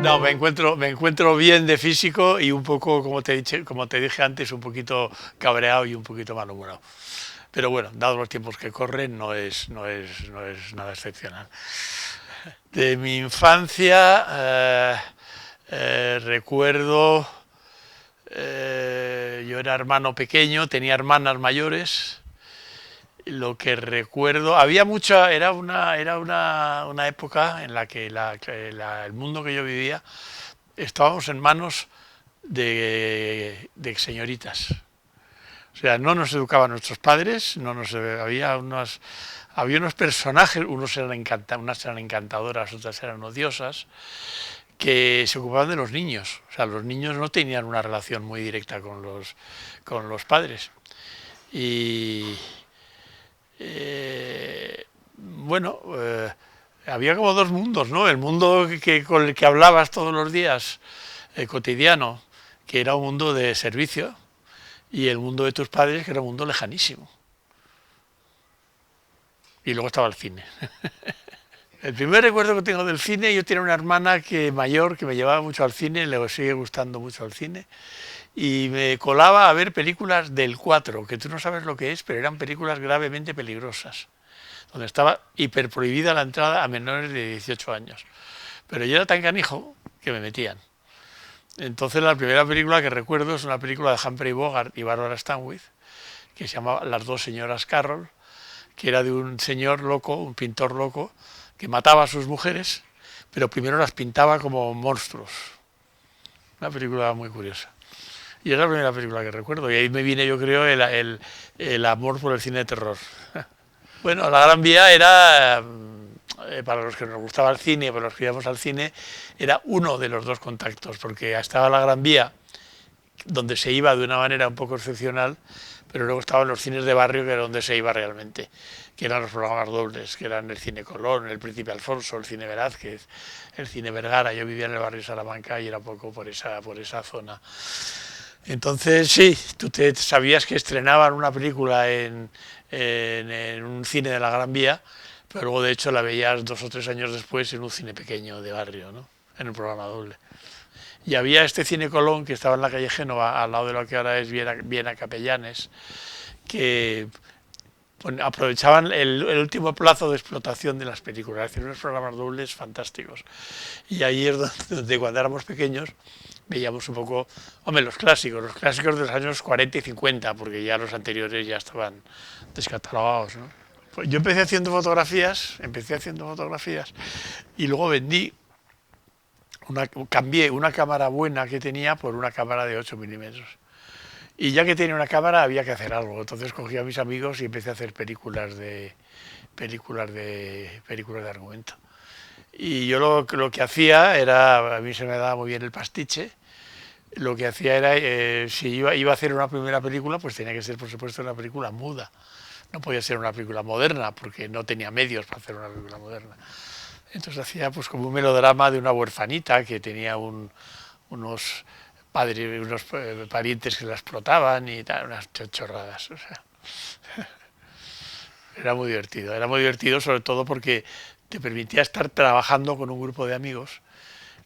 No, me encuentro bien de físico y un poco, como te dije antes, un poquito cabreado y un poquito malhumorado. Pero bueno, dados los tiempos que corren, no es nada excepcional. De mi infancia recuerdo, yo era hermano pequeño, tenía hermanas mayores. Lo que recuerdo, había mucha, una época en la que el mundo que yo vivía estábamos en manos de señoritas. O sea, no nos educaban nuestros padres, no nos, había unos personajes, unas eran encantadoras, otras eran odiosas, que se ocupaban de los niños. O sea, los niños no tenían una relación muy directa con los padres. Y bueno, había como dos mundos, ¿no? El mundo con el que hablabas todos los días, cotidiano, que era un mundo de servicio, y el mundo de tus padres, que era un mundo lejanísimo. Y luego estaba el cine. El primer recuerdo que tengo del cine, yo tenía una hermana mayor que me llevaba mucho al cine, le sigue gustando mucho el cine, y me colaba a ver películas del 4, que tú no sabes lo que es, pero eran películas gravemente peligrosas, donde estaba hiperprohibida la entrada a menores de 18 años. Pero yo era tan canijo que me metían. Entonces la primera película que recuerdo es una película de Humphrey Bogart y Barbara Stanwyck, que se llamaba Las dos señoras Carroll, que era de un señor loco, un pintor loco, que mataba a sus mujeres, pero primero las pintaba como monstruos. Una película muy curiosa. Y es la primera película que recuerdo. Y ahí me viene, yo creo, el amor por el cine de terror. Bueno, La Gran Vía era, para los que nos gustaba el cine, para los que íbamos al cine, era uno de los dos contactos, porque estaba la Gran Vía, donde se iba de una manera un poco excepcional, pero luego estaban los cines de barrio, que era donde se iba realmente, que eran los programas dobles, que eran el Cine Colón, el Príncipe Alfonso, el Cine Velázquez, el Cine Vergara. Yo vivía en el barrio Salamanca y era poco por esa zona. Entonces, sí, tú sabías que estrenaban una película en un cine de la Gran Vía, pero luego de hecho la veías 2 o 3 años después en un cine pequeño de barrio, ¿no? En el programa doble. Y había este Cine Colón que estaba en la calle Génova, al lado de lo que ahora es Viena Capellanes, que aprovechaban el último plazo de explotación de las películas, hacían unos programas dobles fantásticos. Y ahí es donde cuando éramos pequeños veíamos un poco, hombre, los clásicos de los años 40 y 50, porque ya los anteriores ya estaban descatalogados, ¿no? Pues yo empecé haciendo fotografías y luego cambié una cámara buena que tenía por una cámara de 8 milímetros. Y ya que tenía una cámara había que hacer algo, entonces cogí a mis amigos y empecé a hacer películas de argumento. Y yo lo que hacía era, a mí se me daba muy bien el pastiche, lo que hacía era, si iba a hacer una primera película, pues tenía que ser, por supuesto, una película muda. No podía ser una película moderna, porque no tenía medios para hacer una película moderna. Entonces hacía pues como un melodrama de una huerfanita que tenía unos padres, unos parientes que la explotaban y tal, unas chorradas. O sea, era muy divertido sobre todo porque te permitía estar trabajando con un grupo de amigos,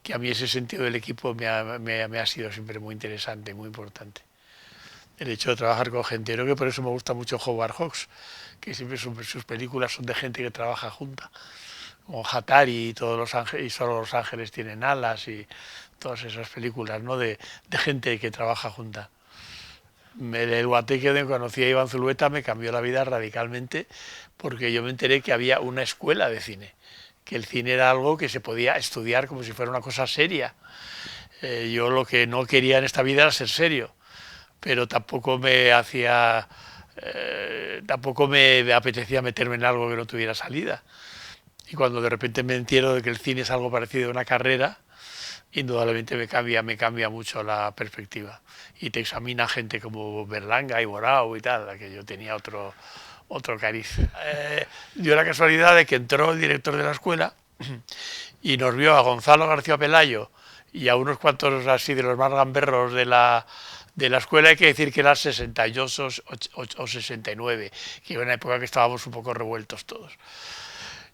que a mí ese sentido del equipo me ha sido siempre muy interesante, muy importante. El hecho de trabajar con gente, creo que por eso me gusta mucho Howard Hawks, que siempre sus películas son de gente que trabaja junta, como Hatari y Solo los ángeles tienen alas y todas esas películas, ¿no? de gente que trabaja junta. El guateque de conocí a Iván Zulueta me cambió la vida radicalmente, porque yo me enteré que había una escuela de cine que el cine era algo que se podía estudiar como si fuera una cosa seria. Yo lo que no quería en esta vida era ser serio, pero tampoco me apetecía meterme en algo que no tuviera salida. Y cuando de repente me entero de que el cine es algo parecido a una carrera, indudablemente me cambia mucho la perspectiva. Y te examina gente como Berlanga y Borao y tal, que yo tenía otro cariz. Dio la casualidad de que entró el director de la escuela y nos vio a Gonzalo García Pelayo y a unos cuantos así de los más gamberros de la escuela. Hay que decir que eran 68 o 69, que era una época que estábamos un poco revueltos todos.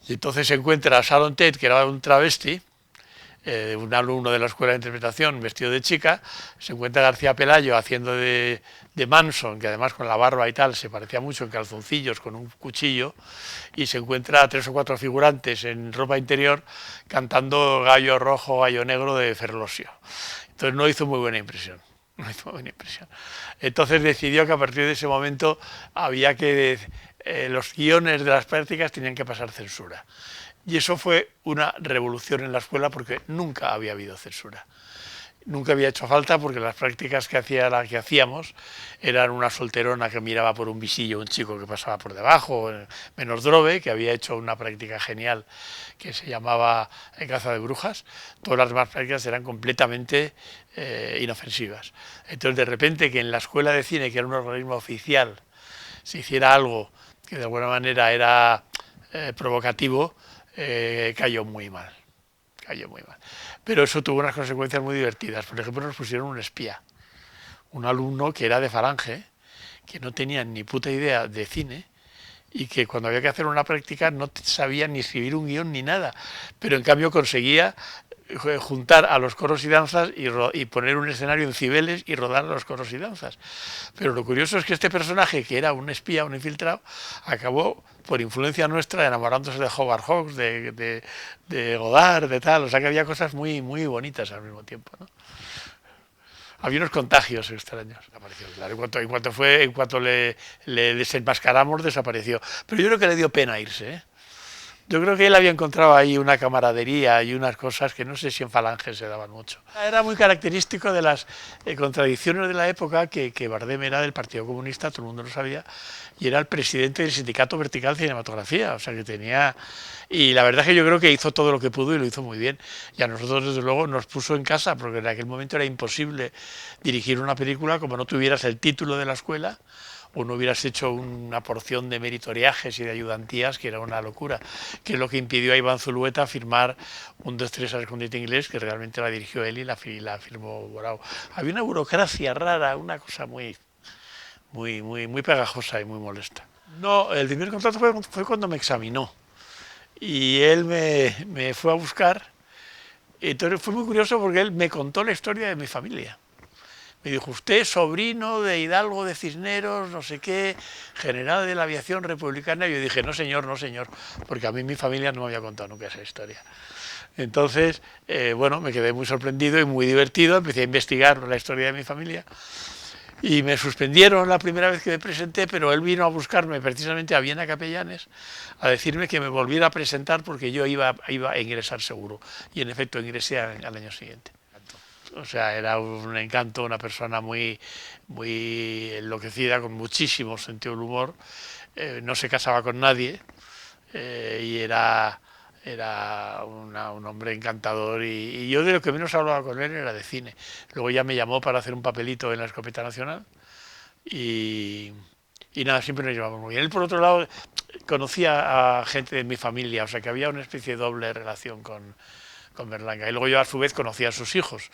Y entonces se encuentra a Sharon Tate, que era un travesti, un alumno de la escuela de interpretación vestido de chica, se encuentra García Pelayo haciendo de Manson, que además con la barba y tal se parecía mucho, en calzoncillos con un cuchillo, y se encuentra a 3 o 4 figurantes en ropa interior cantando Gallo Rojo, Gallo Negro de Ferlosio. Entonces no hizo muy buena impresión. No hizo muy buena impresión. Entonces decidió que a partir de ese momento había que los guiones de las prácticas tenían que pasar censura. Y eso fue una revolución en la escuela porque nunca había habido censura. Nunca había hecho falta porque las prácticas que hacíamos eran una solterona que miraba por un visillo a un chico que pasaba por debajo, menos Drobe, que había hecho una práctica genial que se llamaba Caza de Brujas. Todas las demás prácticas eran completamente inofensivas. Entonces, de repente, que en la escuela de cine, que era un organismo oficial, se hiciera algo que de alguna manera era provocativo, cayó muy mal. Pero eso tuvo unas consecuencias muy divertidas. Por ejemplo, nos pusieron un espía, un alumno que era de Falange, que no tenía ni puta idea de cine y que cuando había que hacer una práctica no sabía ni escribir un guión ni nada, pero en cambio conseguía juntar a los coros y danzas y poner un escenario en Cibeles y rodar a los coros y danzas. Pero lo curioso es que este personaje, que era un espía, un infiltrado, acabó, por influencia nuestra, enamorándose de Howard Hawks, de Godard, de tal. O sea que había cosas muy, muy bonitas al mismo tiempo, ¿no? Había unos contagios extraños. Desapareció, claro. En cuanto le desenmascaramos, desapareció. Pero yo creo que le dio pena irse, ¿eh? Yo creo que él había encontrado ahí una camaradería y unas cosas que no sé si en Falange se daban mucho. Era muy característico de las contradicciones de la época que Bardem era del Partido Comunista, todo el mundo lo sabía, y era el presidente del Sindicato Vertical de Cinematografía, o sea que tenía... Y la verdad es que yo creo que hizo todo lo que pudo y lo hizo muy bien. Y a nosotros, desde luego, nos puso en casa, porque en aquel momento era imposible dirigir una película como no tuvieras el título de la escuela, o no hubieras hecho una porción de meritoriajes y de ayudantías, que era una locura, que es lo que impidió a Iván Zulueta firmar un 2-3 al escondite inglés, que realmente la dirigió él y la firmó Borao. Había una burocracia rara, una cosa muy pegajosa y muy molesta. No, el primer contacto fue cuando me examinó y él me fue a buscar. Entonces fue muy curioso porque él me contó la historia de mi familia. Me dijo, usted es sobrino de Hidalgo de Cisneros, no sé qué, general de la aviación republicana. Y yo dije, no señor, porque a mí mi familia no me había contado nunca esa historia. Entonces, bueno, me quedé muy sorprendido y muy divertido, empecé a investigar la historia de mi familia. Y me suspendieron la primera vez que me presenté, pero él vino a buscarme precisamente a Viena Capellanes a decirme que me volviera a presentar porque yo iba a ingresar seguro. Y en efecto ingresé al año siguiente. O sea, era un encanto, una persona muy enloquecida, con muchísimo sentido del humor. No se casaba con nadie y era un hombre encantador. Y yo de lo que menos hablaba con él era de cine. Luego ya me llamó para hacer un papelito en la Escopeta Nacional y nada, siempre nos llevamos muy bien. Él, por otro lado, conocía a gente de mi familia, o sea que había una especie de doble relación con Berlanga. Y luego yo, a su vez, conocía a sus hijos.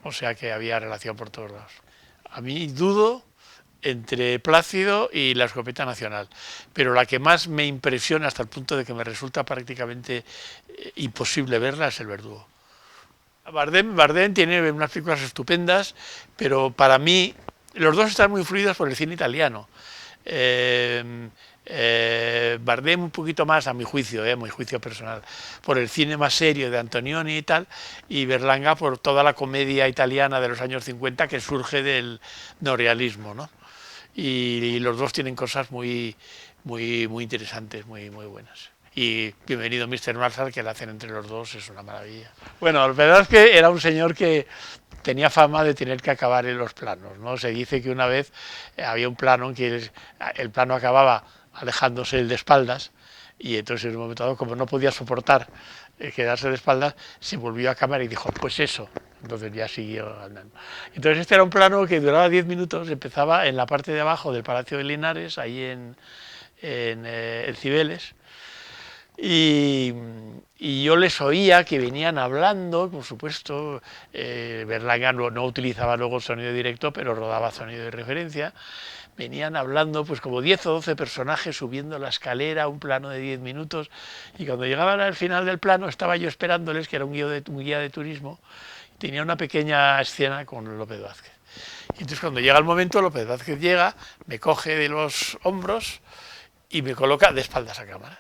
O sea que había relación por todos lados. A mí dudo entre Plácido y la Escopeta Nacional, pero la que más me impresiona hasta el punto de que me resulta prácticamente imposible verla es El Verdugo. Bardem tiene unas películas estupendas, pero para mí los dos están muy influidos por el cine italiano. Bardem un poquito más, a mi juicio personal, por el cine más serio de Antonioni y tal, y Berlanga por toda la comedia italiana de los años 50 que surge del neorrealismo, ¿no? Y los dos tienen cosas muy interesantes, muy buenas. y Bienvenido Mr. Marshall, que la hacen entre los dos, es una maravilla. Bueno, la verdad es que era un señor que tenía fama de tener que acabar en los planos, ¿no? Se dice que una vez había un plano en que el plano acababa alejándose el de espaldas, y entonces en un momento dado, como no podía soportar quedarse de espaldas, se volvió a cámara y dijo, pues eso. Entonces ya siguió andando. Entonces este era un plano que duraba 10 minutos, empezaba en la parte de abajo del Palacio de Linares, ahí en Cibeles, y yo les oía que venían hablando, por supuesto, Berlanga no utilizaba luego el sonido directo, pero rodaba sonido de referencia, venían hablando pues como 10 o 12 personajes subiendo la escalera, un plano de 10 minutos, y cuando llegaban al final del plano estaba yo esperándoles, que era un guía de turismo, y tenía una pequeña escena con López Vázquez. Y entonces cuando llega el momento, López Vázquez llega, me coge de los hombros y me coloca de espaldas a cámara.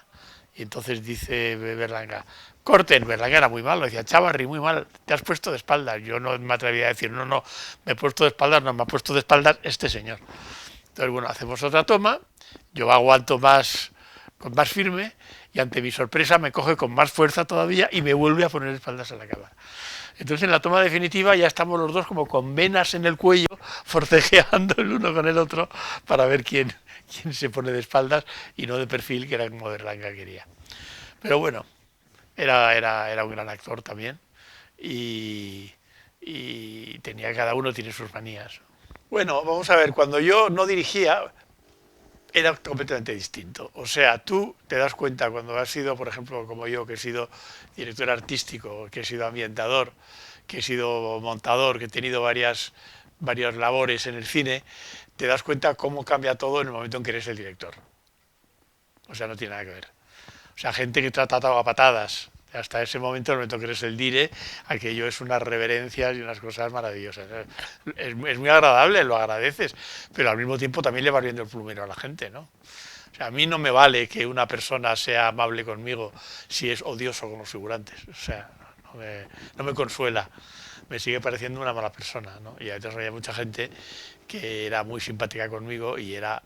Y entonces dice Berlanga, corten. Berlanga era muy malo, decía, Chávarri, muy mal, te has puesto de espaldas. Yo no me atrevía a decir, no, me he puesto de espaldas, no, me ha puesto de espaldas este señor. Entonces, bueno, hacemos otra toma, yo aguanto más, con más firme, y ante mi sorpresa me coge con más fuerza todavía y me vuelve a poner de espaldas a la cámara. Entonces en la toma definitiva ya estamos los dos como con venas en el cuello, forcejeando el uno con el otro para ver quién se pone de espaldas y no de perfil, que era como Berlanga quería. Pero bueno, era un gran actor también y cada uno tiene sus manías. Bueno, vamos a ver, cuando yo no dirigía era completamente distinto. O sea, tú te das cuenta cuando has sido, por ejemplo, como yo, que he sido director artístico, que he sido ambientador, que he sido montador, que he tenido varias labores en el cine, te das cuenta cómo cambia todo en el momento en que eres el director. O sea, no tiene nada que ver. O sea, gente que te ha tratado a patadas hasta ese momento, en el momento que eres el dire, aquello es unas reverencias y unas cosas maravillosas. Es muy agradable, lo agradeces, pero al mismo tiempo también le vas viendo el plumero a la gente, ¿no? O sea, a mí no me vale que una persona sea amable conmigo si es odioso con los figurantes. O sea, no me consuela. Me sigue pareciendo una mala persona, ¿no? Y entonces había mucha gente que era muy simpática conmigo y era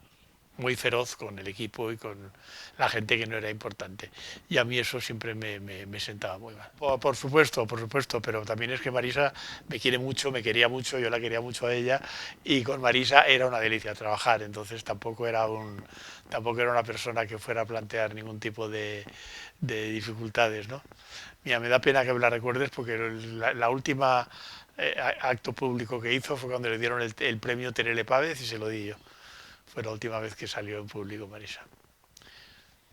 muy feroz con el equipo y con la gente que no era importante. Y a mí eso siempre me sentaba muy mal. Por supuesto, pero también es que Marisa me quiere mucho, me quería mucho, yo la quería mucho a ella, y con Marisa era una delicia trabajar, entonces tampoco era una persona que fuera a plantear ningún tipo de dificultades, ¿no? Mira, me da pena que me la recuerdes porque la última acto público que hizo fue cuando le dieron el premio Terele Pávez y se lo di yo. Fue la última vez que salió en público Marisa.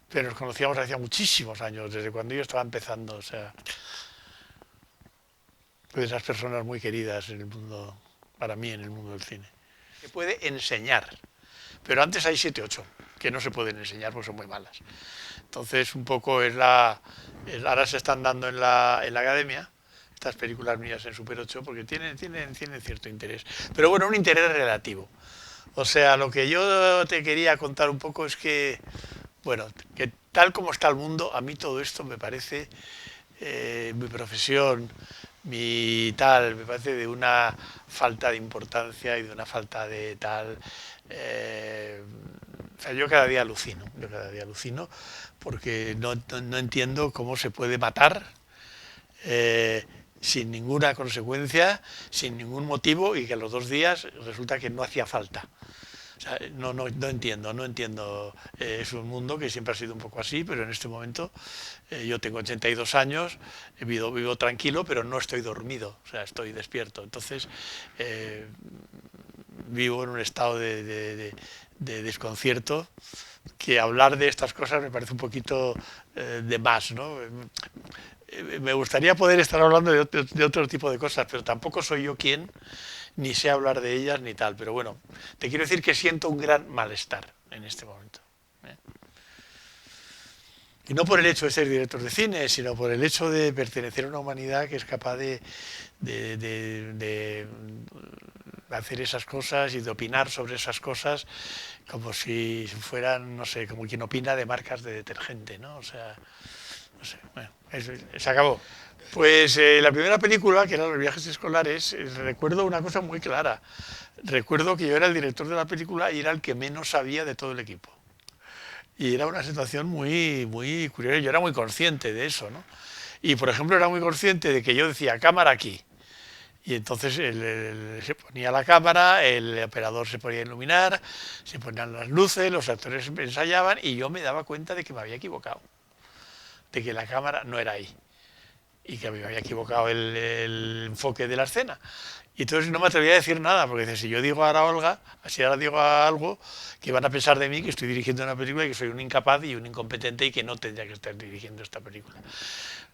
Pero nos conocíamos hacía muchísimos años, desde cuando yo estaba empezando. O sea, fue de esas personas muy queridas en el mundo, para mí, en el mundo del cine. Se puede enseñar, pero antes hay 7, 8 que no se pueden enseñar porque son muy malas. Entonces, un poco ahora se están dando en la academia estas películas mías en Super 8 porque tienen cierto interés. Pero bueno, un interés relativo. O sea, lo que yo te quería contar un poco es que, bueno, que tal como está el mundo, a mí todo esto me parece, mi profesión, me parece de una falta de importancia y de una falta de tal. O sea, yo cada día alucino, porque no entiendo cómo se puede matar sin ninguna consecuencia, sin ningún motivo, y que a los 2 días resulta que no hacía falta. O sea, no entiendo. Es un mundo que siempre ha sido un poco así, pero en este momento yo tengo 82 años, vivo tranquilo, pero no estoy dormido, o sea, estoy despierto. Entonces, vivo en un estado de desconcierto, que hablar de estas cosas me parece un poquito de más, ¿no? Me gustaría poder estar hablando de otro tipo de cosas, pero tampoco soy yo quien, ni sé hablar de ellas ni tal. Pero bueno, te quiero decir que siento un gran malestar en este momento. Y no por el hecho de ser director de cine, sino por el hecho de pertenecer a una humanidad que es capaz de hacer esas cosas y de opinar sobre esas cosas como si fueran, no sé, como quien opina de marcas de detergente, ¿no? O sea, no sé, bueno, se acabó. Pues la primera película, que era Los viajes escolares, recuerdo una cosa muy clara. Recuerdo que yo era el director de la película y era el que menos sabía de todo el equipo. Y era una situación muy, muy curiosa. Yo era muy consciente de eso, ¿no? Y, por ejemplo, era muy consciente de que yo decía, cámara aquí. Y entonces se ponía la cámara, el operador se ponía a iluminar, se ponían las luces, los actores ensayaban y yo me daba cuenta de que me había equivocado, de que la cámara no era ahí y que me había equivocado el enfoque de la escena. Y entonces no me atrevía a decir nada, porque dice, si yo digo ahora a Olga, si ahora digo algo, que van a pensar de mí que estoy dirigiendo una película y que soy un incapaz y un incompetente y que no tendría que estar dirigiendo esta película.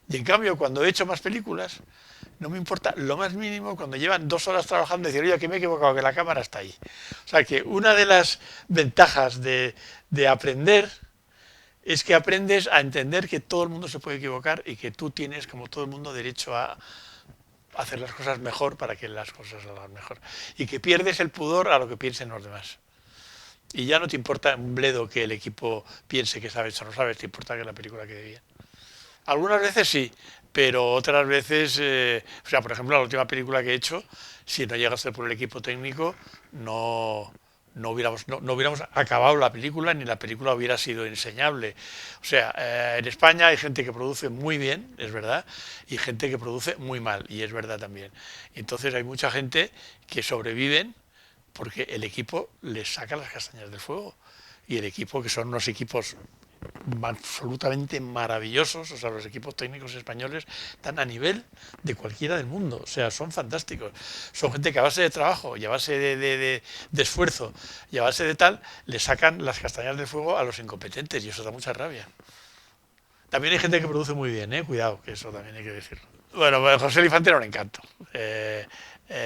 Y en cambio, cuando he hecho más películas, no me importa lo más mínimo cuando llevan 2 horas trabajando decir, oye, que me he equivocado, que la cámara está ahí. O sea que una de las ventajas de aprender es que aprendes a entender que todo el mundo se puede equivocar y que tú tienes, como todo el mundo, derecho a hacer las cosas mejor para que las cosas salgan mejor. Y que pierdes el pudor a lo que piensen los demás. Y ya no te importa un bledo que el equipo piense que sabes o no sabes, te importa que la película quede bien. Algunas veces sí, pero otras veces, o sea, por ejemplo, la última película que he hecho, si no llega a ser por el equipo técnico, no hubiéramos acabado la película ni la película hubiera sido enseñable. O sea, en España hay gente que produce muy bien, es verdad, y gente que produce muy mal, y es verdad también. Entonces hay mucha gente que sobreviven porque el equipo les saca las castañas del fuego. Y el equipo, que son unos equipos absolutamente maravillosos, o sea, los equipos técnicos españoles están a nivel de cualquiera del mundo, o sea, son fantásticos. Son gente que a base de trabajo y a base de esfuerzo y a base de tal, le sacan las castañas del fuego a los incompetentes y eso da mucha rabia. También hay gente que produce muy bien, cuidado, que eso también hay que decirlo. Bueno, pues José Elefante era un encanto.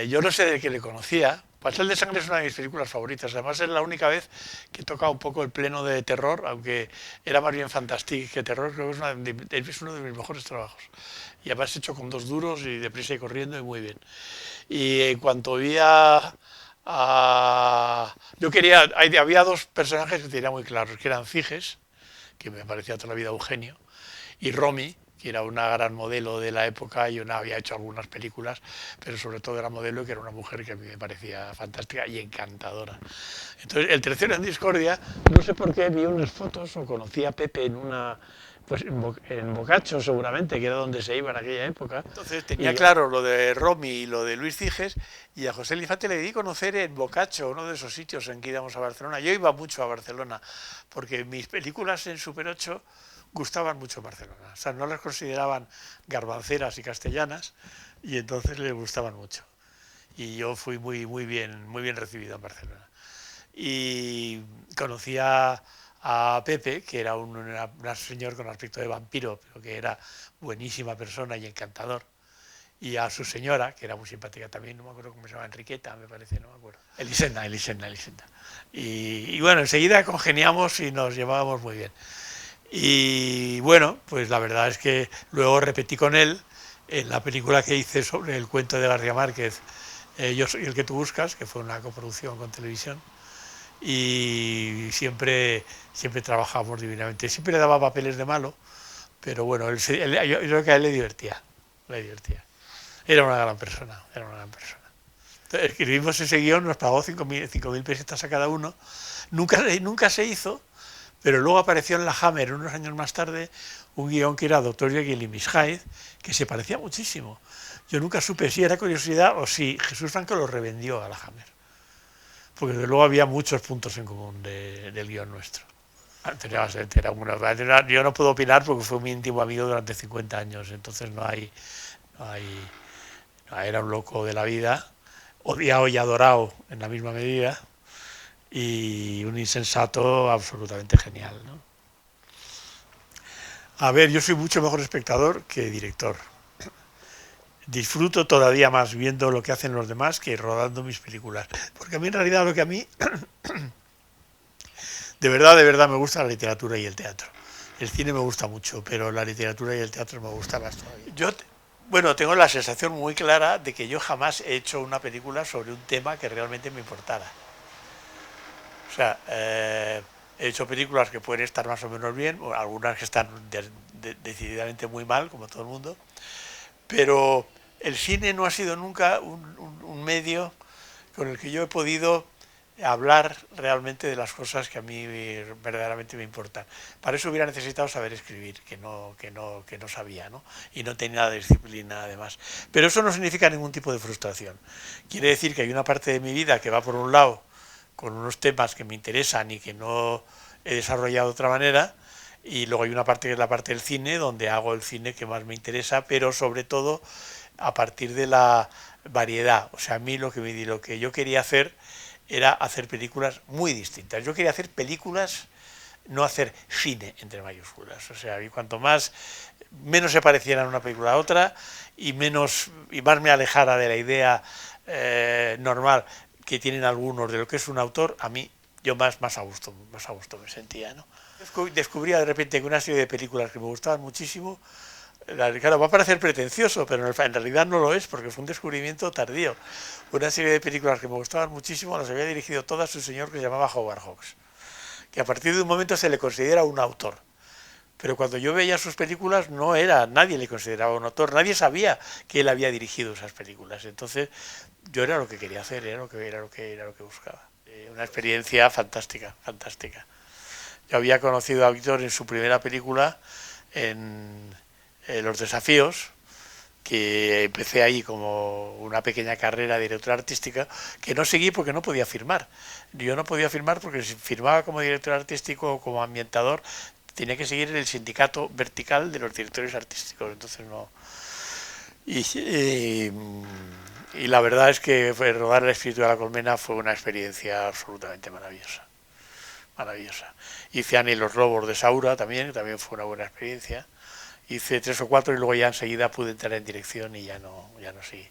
Yo no sé de qué le conocía. Pastel de Sangre es una de mis películas favoritas. Además, es la única vez que toca un poco el pleno de terror, aunque era más bien fantastique que terror. Creo que es uno de mis mejores trabajos. Y además hecho con 2 duros y deprisa y corriendo y muy bien. Y en cuanto vi yo quería, había 2 personajes que tenía muy claros, que eran Figes, que me parecía toda la vida Eugenio, y Romy, que era una gran modelo de la época y había hecho algunas películas, pero sobre todo era modelo y que era una mujer que a mí me parecía fantástica y encantadora. Entonces, el tercero en discordia, no sé por qué vi unas fotos o conocí a Pepe en una, pues en Boccaccio seguramente, que era donde se iba en aquella época. Entonces tenía claro lo de Romy y lo de Luis Ciges, y a José Elefante le di conocer en Boccaccio, uno de esos sitios en que íbamos a Barcelona. Yo iba mucho a Barcelona, porque mis películas en Super 8 gustaban mucho en Barcelona. O sea, no las consideraban garbanceras y castellanas, y entonces les gustaban mucho. Y yo fui muy bien recibido en Barcelona. Y conocí a Pepe, que era un señor con aspecto de vampiro, pero que era buenísima persona y encantador. Y a su señora, que era muy simpática también, no me acuerdo cómo se llama, Enriqueta, me parece, no me acuerdo. Elisenda. Y bueno, enseguida congeniamos y nos llevábamos muy bien. Y bueno, pues la verdad es que luego repetí con él en la película que hice sobre el cuento de García Márquez, Yo soy el que tú buscas, que fue una coproducción con televisión, y siempre trabajamos divinamente. Siempre le daba papeles de malo, pero bueno, yo creo que a él le divertía. Era una gran persona, era una gran persona. Entonces, escribimos ese guión, nos pagó 5.000 pesetas a cada uno. Nunca se hizo, pero luego apareció en la Hammer unos años más tarde un guión que era Doctor Jekyll y Miss Hyde, que se parecía muchísimo. Yo nunca supe si era curiosidad o si Jesús Franco lo revendió a la Hammer, porque desde luego había muchos puntos en común del guión nuestro. Yo no puedo opinar porque fue mi íntimo amigo durante 50 años, entonces no hay, era un loco de la vida, odiado y adorado en la misma medida, y un insensato absolutamente genial, ¿no? A ver, yo soy mucho mejor espectador que director. Disfruto todavía más viendo lo que hacen los demás que rodando mis películas. Porque a mí en realidad de verdad me gusta la literatura y el teatro. El cine me gusta mucho, pero la literatura y el teatro me gustan más todavía. Bueno, tengo la sensación muy clara de que yo jamás he hecho una película sobre un tema que realmente me importara. O sea, he hecho películas que pueden estar más o menos bien, o algunas que están decididamente muy mal, como todo el mundo, pero el cine no ha sido nunca un medio con el que yo he podido hablar realmente de las cosas que a mí verdaderamente me importan. Para eso hubiera necesitado saber escribir, que no sabía, ¿no? Y no tenía nada de disciplina además. Pero eso no significa ningún tipo de frustración. Quiere decir que hay una parte de mi vida que va por un lado con unos temas que me interesan y que no he desarrollado de otra manera, y luego hay una parte que es la parte del cine, donde hago el cine que más me interesa, pero sobre todo a partir de la variedad. O sea, a mí lo que yo quería hacer era hacer películas muy distintas. Yo quería hacer películas, no hacer cine entre mayúsculas. O sea, y cuanto más menos se parecieran una película a otra y más me alejara de la idea normal que tienen algunos de lo que es un autor, a mí yo más a gusto me sentía, ¿no? Descubría de repente que una serie de películas que me gustaban muchísimo. Claro, va a parecer pretencioso, pero en realidad no lo es, porque fue un descubrimiento tardío. Una serie de películas que me gustaban muchísimo las había dirigido todas un señor que se llamaba Howard Hawks, que a partir de un momento se le considera un autor. Pero cuando yo veía sus películas nadie le consideraba un autor, nadie sabía que él había dirigido esas películas. Entonces yo era lo que quería hacer, era lo que buscaba. Una experiencia fantástica, fantástica. Yo había conocido a Víctor en su primera película, en Los Desafíos, que empecé ahí como una pequeña carrera de directora artística, que no seguí porque no podía firmar. Yo no podía firmar porque si firmaba como director artístico o como ambientador, tenía que seguir el sindicato vertical de los directores artísticos, entonces no. Y la verdad es que rodar El espíritu de la colmena fue una experiencia absolutamente maravillosa. Maravillosa. Hice Ana y los lobos de Saura también fue una buena experiencia. Hice 3 o 4 y luego ya enseguida pude entrar en dirección y ya no seguí.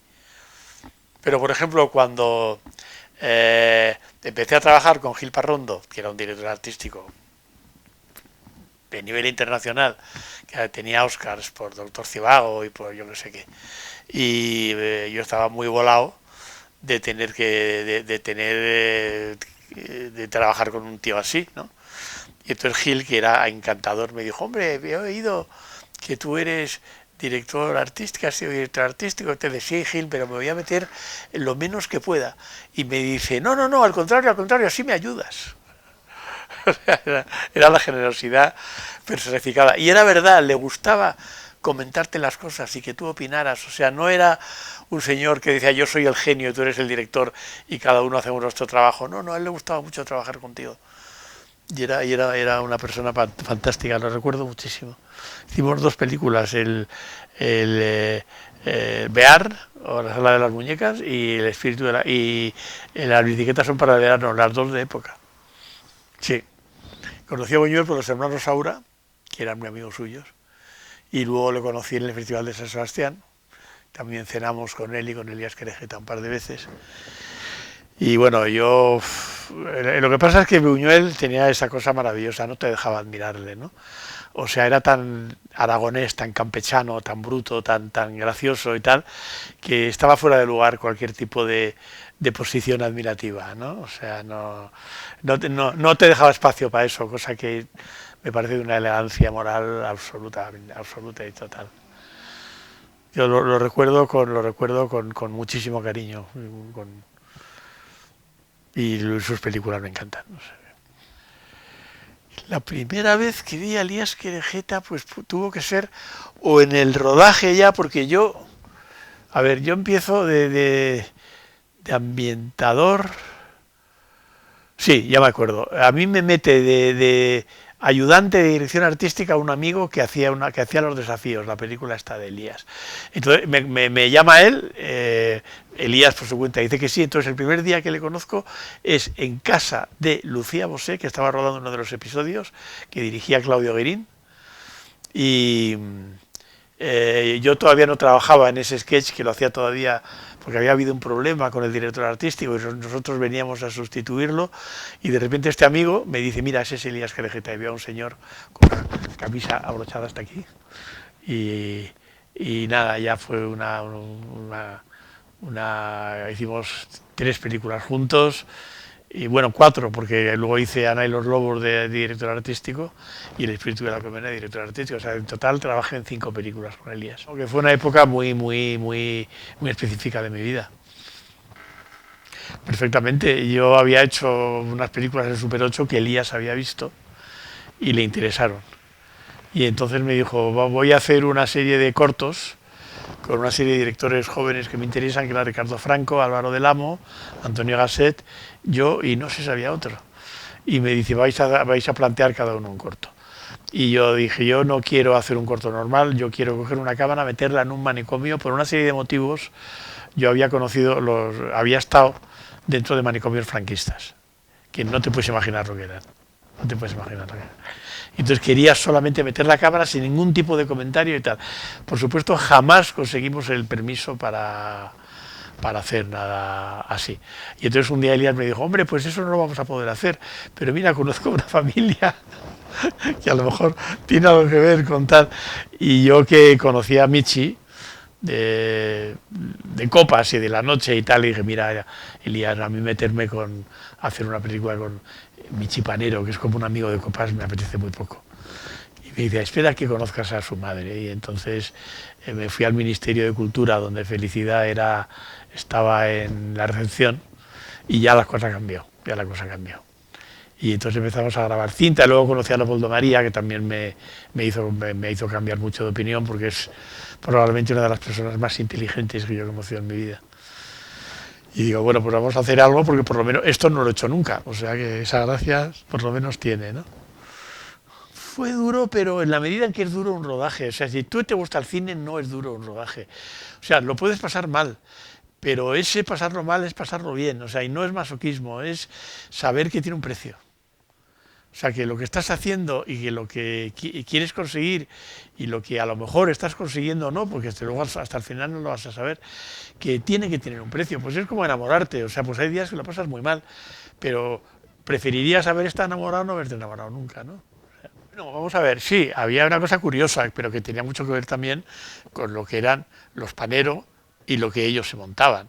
Pero por ejemplo, cuando empecé a trabajar con Gil Parrondo, que era un director artístico de nivel internacional, que tenía Oscars por Doctor Civago y por yo no sé qué, y yo estaba muy volado de tener de trabajar con un tío así, ¿no? Y entonces Gil, que era encantador, me dijo, hombre, he oído que tú eres director artístico, has sido director artístico. Te decía, sí, Gil, pero me voy a meter en lo menos que pueda. Y me dice, no, al contrario, así me ayudas. Era la generosidad personificada. Y era verdad, le gustaba comentarte las cosas y que tú opinaras. O sea, no era un señor que decía, yo soy el genio y tú eres el director y cada uno hacemos nuestro trabajo. No, a él le gustaba mucho trabajar contigo. Y era una persona fantástica, lo recuerdo muchísimo. Hicimos 2 películas, el Bear, o la sala de las muñecas, y el espíritu y las bicicletas son para el verano, las 2 de época. Sí. Conocí a Buñuel por los hermanos Saura, que eran muy amigos suyos, y luego lo conocí en el Festival de San Sebastián. También cenamos con él y con Elías Querejeta un par de veces. Y bueno, lo que pasa es que Buñuel tenía esa cosa maravillosa, no te dejaba admirarle, ¿no? O sea, era tan aragonés, tan campechano, tan bruto, tan gracioso y tal, que estaba fuera de lugar cualquier tipo de posición admirativa, ¿no? O sea, no te dejaba espacio para eso, cosa que me parece de una elegancia moral absoluta y total. Yo lo recuerdo con muchísimo cariño, y sus películas me encantan. No sé. La primera vez que vi a Elías Querejeta pues tuvo que ser o en el rodaje ya, porque yo empiezo de ambientador. Sí, ya me acuerdo. A mí me mete de ayudante de dirección artística un amigo que hacía Los Desafíos, la película esta de Elías. Entonces me llama él, Elías por su cuenta dice que sí. Entonces el primer día que le conozco es en casa de Lucía Bosé, que estaba rodando uno de los episodios que dirigía Claudio Guerín, y yo todavía no trabajaba en ese sketch, que lo hacía todavía porque había habido un problema con el director artístico y nosotros veníamos a sustituirlo, y de repente este amigo me dice, mira, ese es Elías Querejeta, y veo a un señor con una camisa abrochada hasta aquí, y nada, ya fue hicimos 3 películas juntos, y bueno, 4, porque luego hice Ana y los lobos de director artístico y El espíritu de la colmena de director artístico. O sea, en total trabajé en 5 películas con Elías, que fue una época muy específica de mi vida. perfectamente. Yo había hecho unas películas de Super 8 que Elías había visto y le interesaron. Y entonces me dijo, voy a hacer una serie de cortos con una serie de directores jóvenes que me interesan, que era Ricardo Franco, Álvaro del Amo, Antonio Gasset, yo y no sé si había otro. Y me dice, vais a plantear cada uno un corto. Y yo dije, yo no quiero hacer un corto normal, yo quiero coger una cámara, meterla en un manicomio por una serie de motivos. Yo había estado dentro de manicomios franquistas, que no te puedes imaginar lo que eran. No te puedes imaginar lo que eran. Entonces quería solamente meter la cámara sin ningún tipo de comentario y tal. Por supuesto, jamás conseguimos el permiso para hacer nada así. Y entonces un día Elías me dijo, hombre, pues eso no lo vamos a poder hacer, pero mira, conozco una familia que a lo mejor tiene algo que ver con tal. Y yo que conocía a Michi de copas y de la noche y tal, y dije, mira, Elías, a mí meterme con hacer una película con Michi Panero, que es como un amigo de copas, me apetece muy poco. Y me dice, espera que conozcas a su madre. Y entonces me fui al Ministerio de Cultura, donde Felicidad estaba en la recepción, y ya la cosa cambió, ya la cosa cambió. Y entonces empezamos a grabar cinta, luego conocí a Leopoldo María, que también me hizo cambiar mucho de opinión, porque es probablemente una de las personas más inteligentes que yo he conocido en mi vida. Y digo, bueno, pues vamos a hacer algo, porque por lo menos esto no lo he hecho nunca, o sea que esa gracia por lo menos tiene, ¿no? Fue duro, pero en la medida en que es duro un rodaje, o sea, si tú te gusta el cine, no es duro un rodaje. O sea, lo puedes pasar mal, pero ese pasarlo mal es pasarlo bien, o sea, y no es masoquismo, es saber que tiene un precio. O sea, que lo que estás haciendo y que lo que quieres conseguir y lo que a lo mejor estás consiguiendo o no, porque luego hasta el final no lo vas a saber, que tiene que tener un precio. Pues es como enamorarte, o sea, pues hay días que lo pasas muy mal, pero preferirías haber estado enamorado o no haberte enamorado nunca, ¿no? Bueno, vamos a ver, sí, había una cosa curiosa, pero que tenía mucho que ver también con lo que eran los Panero y lo que ellos se montaban.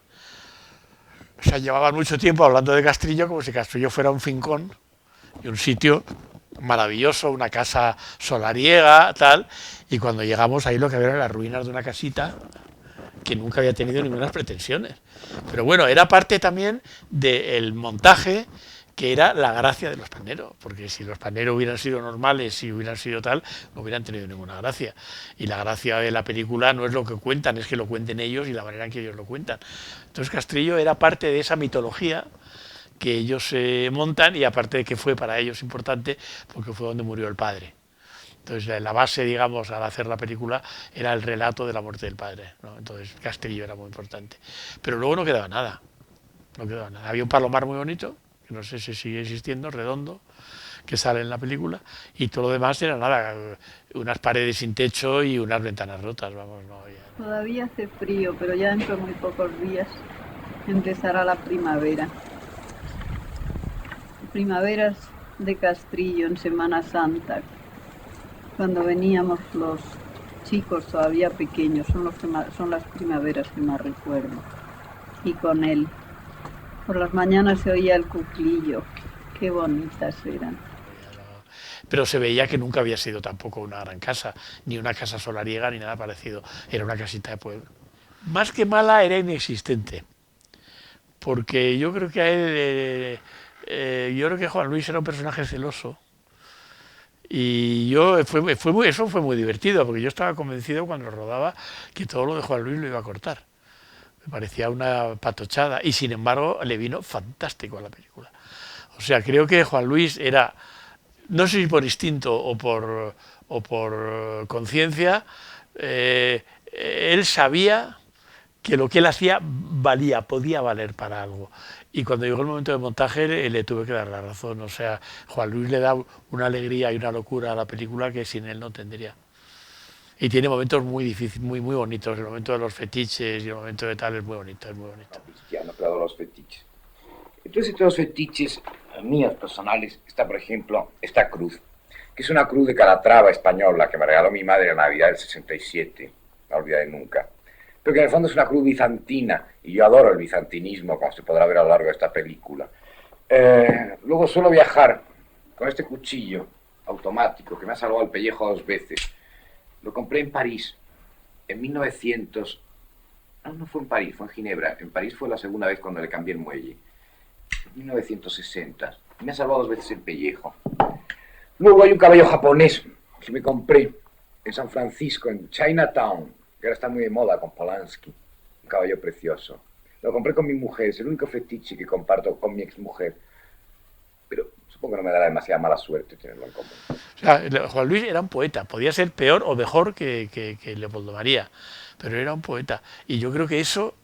O sea, llevaban mucho tiempo hablando de Castrillo como si Castrillo fuera un fincón y un sitio maravilloso, una casa solariega, tal, y cuando llegamos ahí lo que había eran las ruinas de una casita que nunca había tenido ninguna pretensiones. Pero bueno, era parte también del montaje, que era la gracia de los Panderos, porque si los Panderos hubieran sido normales y hubieran sido tal, no hubieran tenido ninguna gracia. Y la gracia de la película no es lo que cuentan, es que lo cuenten ellos y la manera en que ellos lo cuentan. Entonces Castrillo era parte de esa mitología que ellos se montan, y aparte de que fue para ellos importante porque fue donde murió el padre. Entonces la base, digamos, al hacer la película era el relato de la muerte del padre, ¿no? Entonces Castillo era muy importante. Pero luego no quedaba nada, no quedaba nada. Había un palomar muy bonito, que no sé si sigue existiendo, redondo, que sale en la película, y todo lo demás era nada, unas paredes sin techo y unas ventanas rotas, vamos, no había... Todavía hace frío, pero ya dentro de muy pocos días empezará la primavera. Primaveras de Castrillo en Semana Santa, cuando veníamos los chicos todavía pequeños, son las primaveras que más recuerdo. Y con él, por las mañanas se oía el cuclillo, qué bonitas eran. Pero se veía que nunca había sido tampoco una gran casa, ni una casa solariega, ni nada parecido. Era una casita de pueblo. Más que mala, era inexistente. Porque yo creo que a él, yo creo que Juan Luis era un personaje celoso. Y eso fue muy divertido, porque yo estaba convencido cuando lo rodaba que todo lo de Juan Luis lo iba a cortar. Me parecía una patochada, y sin embargo le vino fantástico a la película. O sea, creo que Juan Luis era, no sé si por instinto o por conciencia, él sabía que lo que él hacía podía valer para algo. Y cuando llegó el momento de montaje le tuve que dar la razón. O sea, Juan Luis le da una alegría y una locura a la película que sin él no tendría. Y tiene momentos muy difíciles, muy bonitos. El momento de los fetiches y el momento de tal es muy bonito, es muy bonito. Cristiano, pero los fetiches. Entonces, entre los fetiches míos personales está, por ejemplo, esta cruz, que es una cruz de Calatrava española que me regaló mi madre en la Navidad del 67, no la olvidaré nunca. Pero que en el fondo es una cruz bizantina, y yo adoro el bizantinismo, como se podrá ver a lo largo de esta película. Luego suelo viajar con este cuchillo automático que me ha salvado el pellejo 2 veces. Lo compré en París en 1900. No, no fue en París, fue en Ginebra. En París fue la segunda vez cuando le cambié el muelle. 1960. Me ha salvado 2 veces el pellejo. Luego hay un caballo japonés que me compré en San Francisco, en Chinatown, que ahora está muy de moda con Polanski. Un caballo precioso. Lo compré con mi mujer, es el único fetiche que comparto con mi exmujer. Pero supongo que no me dará demasiada mala suerte tenerlo en común. O sea, Juan Luis era un poeta, podía ser peor o mejor que Leopoldo María, pero era un poeta. Y yo creo que eso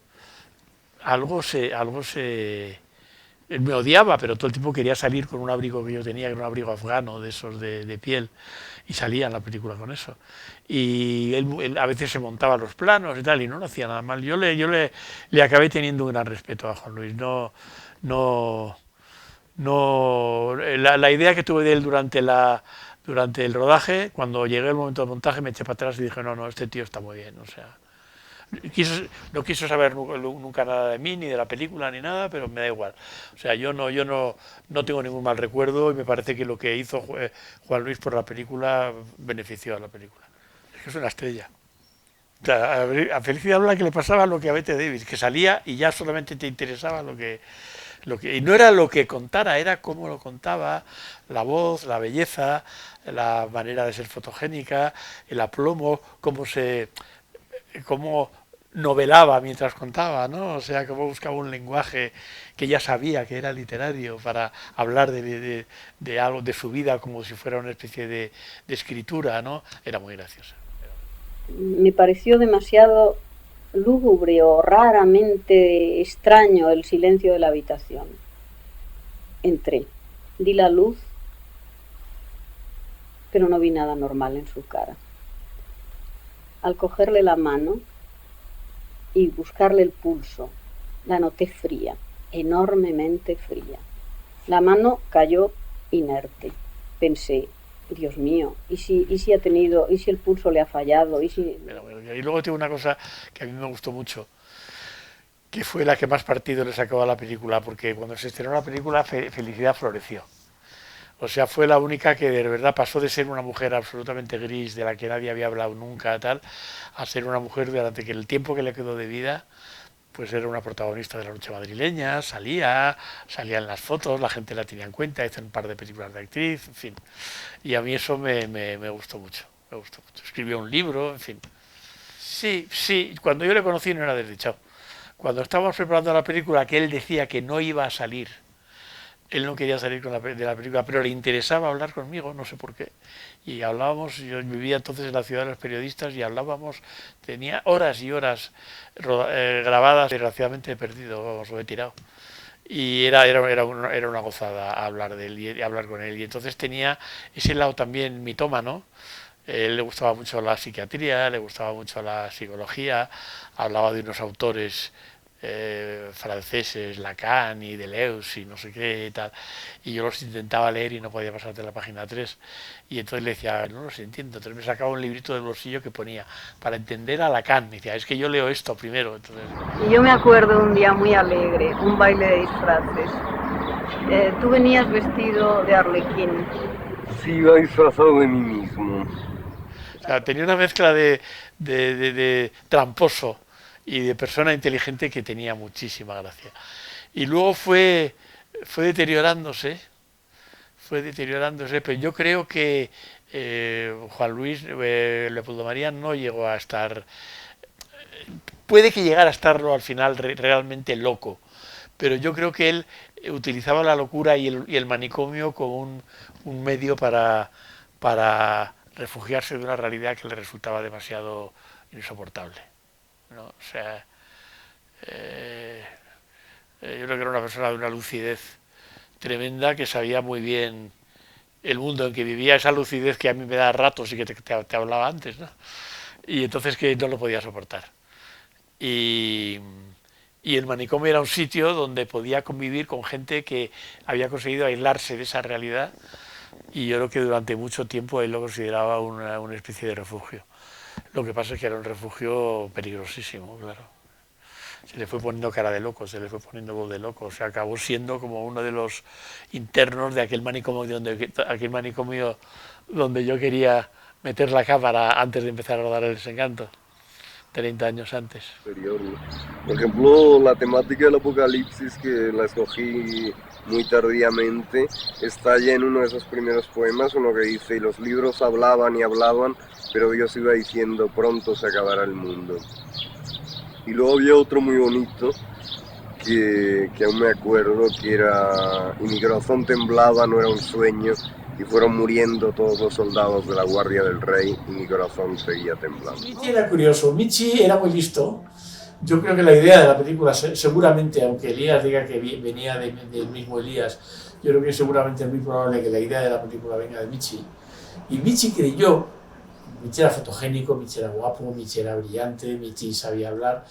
él me odiaba, pero todo el tiempo quería salir con un abrigo que yo tenía, que era un abrigo afgano, de esos de piel, y salía en la película con eso. Y él a veces se montaba los planos y tal, y no hacía nada mal. Le acabé teniendo un gran respeto a Juan Luis. No, la idea que tuve de él durante el rodaje, cuando llegué el momento del montaje, me eché para atrás y dije, no, este tío está muy bien, o sea, no quiso saber nunca nada de mí, ni de la película, ni nada, pero me da igual. O sea, yo no tengo ningún mal recuerdo y me parece que lo que hizo Juan Luis por la película benefició a la película. Es que es una estrella. O sea, a Felicidad Blanca que le pasaba lo que a Bette Davis, que salía y ya solamente te interesaba y no era lo que contara, era cómo lo contaba, la voz, la belleza, la manera de ser fotogénica, el aplomo, cómo novelaba mientras contaba, ¿no? O sea, cómo buscaba un lenguaje que ya sabía que era literario para hablar de algo de su vida como si fuera una especie de escritura, ¿no? Era muy graciosa. Me pareció demasiado lúgubre o raramente extraño el silencio de la habitación. Entré, di la luz, pero no vi nada normal en su cara. Al cogerle la mano y buscarle el pulso, la noté fría, enormemente fría. La mano cayó inerte. Pensé, Dios mío, ¿y si el pulso le ha fallado? Y luego tengo una cosa que a mí me gustó mucho, que fue la que más partido le sacó a la película, porque cuando se estrenó la película Felicidad floreció. O sea, fue la única que de verdad pasó de ser una mujer absolutamente gris, de la que nadie había hablado nunca, tal, a ser una mujer durante que el tiempo que le quedó de vida, pues era una protagonista de la noche madrileña, salía en las fotos, la gente la tenía en cuenta, hizo un par de películas de actriz, en fin. Y a mí eso me gustó mucho, me gustó mucho. Escribió un libro, en fin. Sí, cuando yo le conocí no era desdichado. Cuando estábamos preparando la película, que él decía que no iba a salir, él no quería salir de la película, pero le interesaba hablar conmigo, no sé por qué. Y hablábamos, yo vivía entonces en la ciudad de los periodistas y hablábamos, tenía horas y horas grabadas, desgraciadamente he perdido, vamos, lo he tirado. Y era una gozada hablar de él y hablar con él. Y entonces tenía ese lado también mitómano. Él le gustaba mucho la psiquiatría, le gustaba mucho la psicología, hablaba de unos autores franceses, Lacan y Deleuze y no sé qué y tal, y yo los intentaba leer y no podía pasar de la página 3 y entonces le decía, no los entiendo, entonces me sacaba un librito del bolsillo que ponía, para entender a Lacan, y decía, es que yo leo esto primero. Entonces... Y yo me acuerdo un día muy alegre, un baile de disfraces. Tú venías vestido de arlequín. Sí, iba disfrazado de mí mismo. O sea, tenía una mezcla de tramposo y de persona inteligente que tenía muchísima gracia. Y luego fue deteriorándose, pero yo creo que Juan Luis Leopoldo María no llegó a estar, puede que llegara a estarlo al final realmente loco, pero yo creo que él utilizaba la locura y el manicomio como un medio para refugiarse de una realidad que le resultaba demasiado insoportable, ¿no? O sea, yo creo que era una persona de una lucidez tremenda, que sabía muy bien el mundo en que vivía, esa lucidez que a mí me da ratos y que te hablaba antes, ¿no? Y entonces que no lo podía soportar. Y el manicomio era un sitio donde podía convivir con gente que había conseguido aislarse de esa realidad, y yo creo que durante mucho tiempo él lo consideraba una especie de refugio. Lo que pasa es que era un refugio peligrosísimo, claro. Se le fue poniendo cara de loco, se le fue poniendo voz de loco, o sea, acabó siendo como uno de los internos de aquel manicomio donde yo quería meter la cámara antes de empezar a rodar El Desencanto. 30 años antes. Superior, ¿no? Por ejemplo, la temática del apocalipsis, que la escogí muy tardíamente, está ya en uno de esos primeros poemas, uno que dice: y los libros hablaban y hablaban, pero Dios iba diciendo: pronto se acabará el mundo. Y luego había otro muy bonito, que aún me acuerdo, que era: y mi corazón temblaba, no era un sueño, y fueron muriendo todos los soldados de la guardia del rey, y mi corazón seguía temblando. Michi era curioso, Michi era muy listo. Yo creo que la idea de la película, seguramente, aunque Elías diga que venía del mismo Elías, yo creo que seguramente es muy probable que la idea de la película venga de Michi. Y Michi creyó, Michi era fotogénico, Michi era guapo, Michi era brillante, Michi sabía hablar.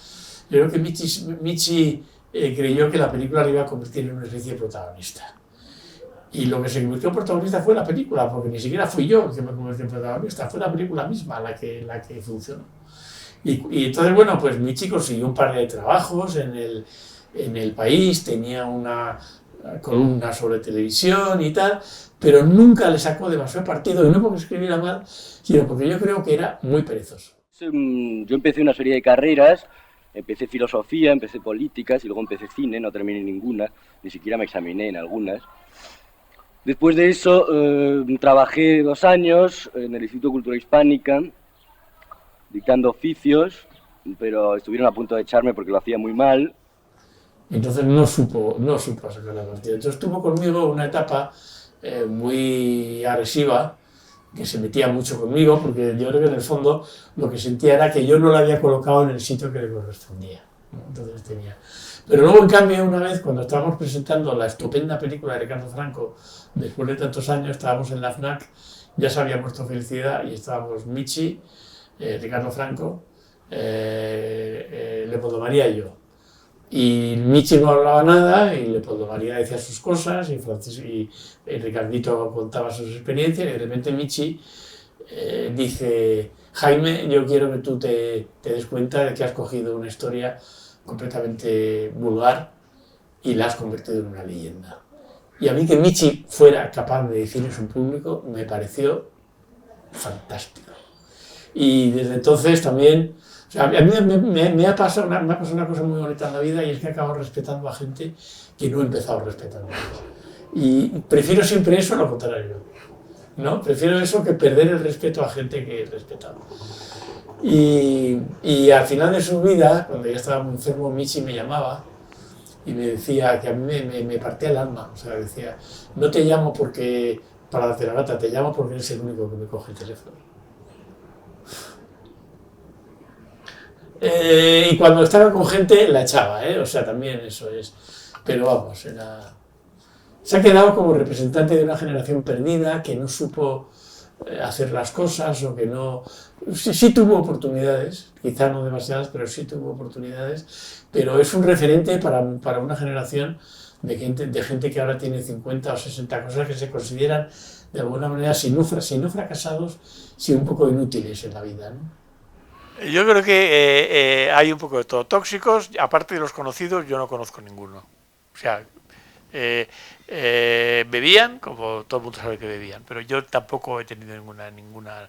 Yo creo que Michi creyó que la película le iba a convertir en una especie de protagonista. Y lo que se convirtió en protagonista fue la película, porque ni siquiera fui yo el que me convirtió en protagonista, fue la película misma la que funcionó. Y entonces, bueno, pues Michi consiguió un par de trabajos en el país, tenía una columna sobre televisión y tal, pero nunca le sacó demasiado partido, y no porque escribiera mal, sino porque yo creo que era muy perezoso. Yo empecé una serie de carreras, empecé filosofía, empecé políticas y luego empecé cine, no terminé ninguna, ni siquiera me examiné en algunas. Después de eso trabajé 2 años en el Instituto de Cultura Hispánica, dictando oficios, pero estuvieron a punto de echarme porque lo hacía muy mal. Entonces no supo sacar la partida. Entonces tuvo conmigo una etapa muy agresiva, que se metía mucho conmigo, porque yo creo que en el fondo lo que sentía era que yo no la había colocado en el sitio que le correspondía, ¿no? Entonces tenía... Pero luego, en cambio, una vez, cuando estábamos presentando la estupenda película de Ricardo Franco, después de tantos años, estábamos en la FNAC, ya se había muerto Felicidad, y estábamos Michi, Ricardo Franco, Leopoldo María y yo. Y Michi no hablaba nada, y Leopoldo María decía sus cosas, y Ricardito contaba sus experiencias, y de repente Michi dice: Jaime, yo quiero que tú te des cuenta de que has cogido una historia completamente vulgar y la has convertido en una leyenda. Y a mí que Michi fuera capaz de decir eso en público me pareció fantástico. Y desde entonces también, o sea, a mí me ha pasado una cosa muy bonita en la vida, y es que he acabado respetando a gente que no he empezado respetando. Y prefiero siempre eso a lo contrario, ¿no? Prefiero eso que perder el respeto a gente que he respetado. Y al final de su vida, cuando ya estaba muy enfermo, Michi me llamaba y me decía que a mí me partía el alma. O sea, decía: no te llamo porque para darte la lata, te llamo porque eres el único que me coge el teléfono. Y cuando estaba con gente la echaba, o sea, también eso es. Pero vamos, se ha quedado como representante de una generación perdida que no supo hacer las cosas, o que no... Sí tuvo oportunidades, quizá no demasiadas, pero sí tuvo oportunidades, pero es un referente para una generación de gente que ahora tiene 50 o 60 cosas, que se consideran de alguna manera, si no fracasados, sí un poco inútiles en la vida, ¿no? Yo creo que hay un poco de todo. Tóxicos, aparte de los conocidos, yo no conozco ninguno. O sea, bebían, como todo el mundo sabe que bebían, pero yo tampoco he tenido ninguna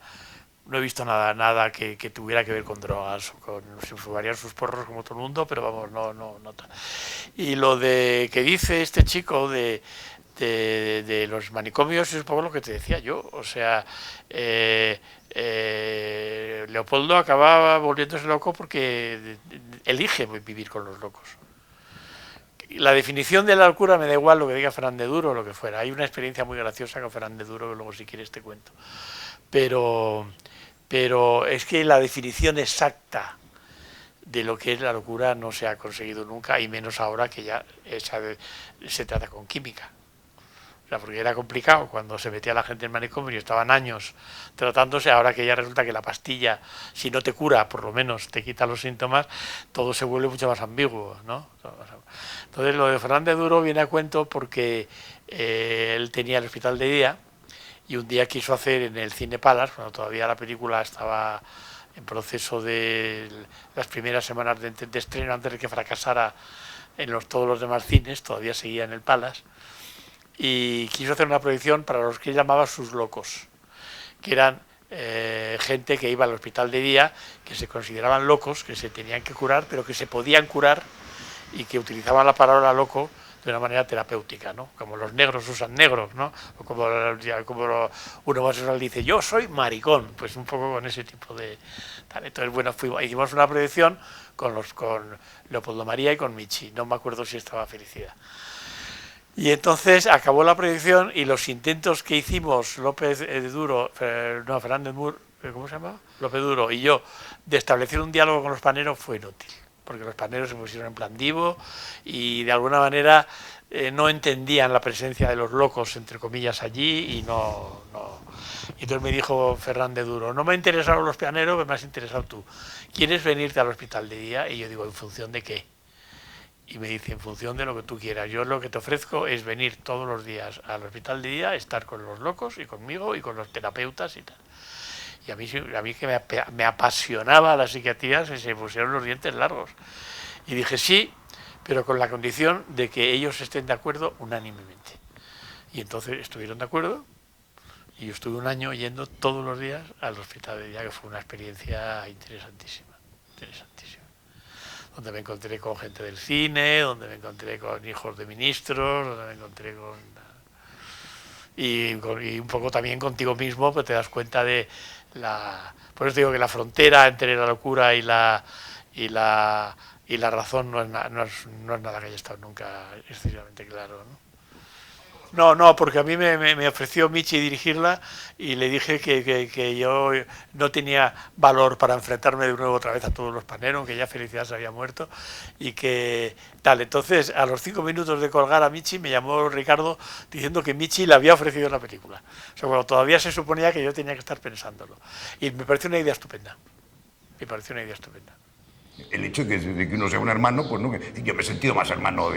no he visto nada que tuviera que ver con drogas, o con, se fumarían sus porros como todo el mundo, pero vamos, no. Y lo de que dice este chico de los manicomios es un poco lo que te decía yo, o sea, Leopoldo acababa volviéndose loco porque elige vivir con los locos. La definición de la locura me da igual lo que diga Fernández Duro o lo que fuera. Hay una experiencia muy graciosa con Fernández Duro que luego, si quieres, te cuento. Pero es que la definición exacta de lo que es la locura no se ha conseguido nunca, y menos ahora que ya se trata con química. O sea, porque era complicado cuando se metía la gente en manicomio y estaban años tratándose. Ahora que ya resulta que la pastilla, si no te cura, por lo menos te quita los síntomas, todo se vuelve mucho más ambiguo, ¿no? Entonces, lo de Fernández Duro viene a cuento porque él tenía el hospital de día, y un día quiso hacer en el Cine Palace, cuando todavía la película estaba en proceso de las primeras semanas de estreno, antes de que fracasara en todos los demás cines, todavía seguía en el Palace, y quiso hacer una proyección para los que él llamaba sus locos, que eran gente que iba al hospital de día, que se consideraban locos, que se tenían que curar, pero que se podían curar y que utilizaban la palabra loco de una manera terapéutica, ¿no? Como los negros usan negros, ¿no? O como un homosexual dice, yo soy maricón, pues un poco con ese tipo de... Tal. Entonces, bueno, hicimos una proyección con Leopoldo María y con Michi, no me acuerdo si estaba Felicidad. Y entonces acabó la proyección y los intentos que hicimos Fernández Mur, ¿cómo se llama? López Duro y yo, de establecer un diálogo con los paneros fue inútil, porque los paneros se pusieron en plan divo y de alguna manera no entendían la presencia de los locos, entre comillas, allí y no. Y entonces me dijo Fernández Duro, no me han interesado los paneros, me has interesado tú. ¿Quieres venirte al hospital de día? Y yo digo, ¿en función de qué? Y me dice, en función de lo que tú quieras. Yo lo que te ofrezco es venir todos los días al hospital de día, estar con los locos y conmigo y con los terapeutas y tal. Y a mí que me apasionaba la psiquiatría, se pusieron los dientes largos. Y dije, sí, pero con la condición de que ellos estén de acuerdo unánimemente. Y entonces estuvieron de acuerdo y yo estuve un año yendo todos los días al hospital de día, que fue una experiencia interesantísima. Donde me encontré con gente del cine, donde me encontré con hijos de ministros, donde me encontré con... Y un poco también contigo mismo, pues te das cuenta de la... Por eso digo que la frontera entre la locura y la razón no es nada que haya estado nunca excesivamente claro, ¿no? No, porque a mí me ofreció Michi dirigirla y le dije que yo no tenía valor para enfrentarme de nuevo otra vez a todos los paneros, que ya Felicidad se había muerto y que tal. Entonces, a los 5 minutos de colgar a Michi, me llamó Ricardo diciendo que Michi le había ofrecido la película. O sea, bueno, todavía se suponía que yo tenía que estar pensándolo. Y me pareció una idea estupenda. El hecho de que uno sea un hermano, pues no, yo me he sentido más hermano,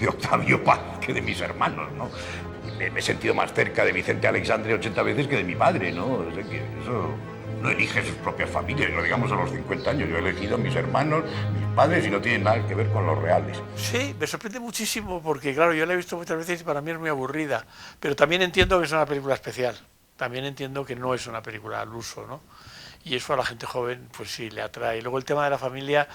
de Octavio Paz que de mis hermanos, ¿no? Me he sentido más cerca de Vicente Alexandre 80 veces que de mi padre, ¿no? O sea, que eso no elige sus propias familias, lo digamos a los 50 años. Yo he elegido a mis hermanos, mis padres, y no tienen nada que ver con los reales. Sí, me sorprende muchísimo porque, claro, yo la he visto muchas veces y para mí es muy aburrida, pero también entiendo que es una película especial, también entiendo que no es una película al uso, ¿no? Y eso a la gente joven, pues sí, le atrae. Luego el tema de la familia,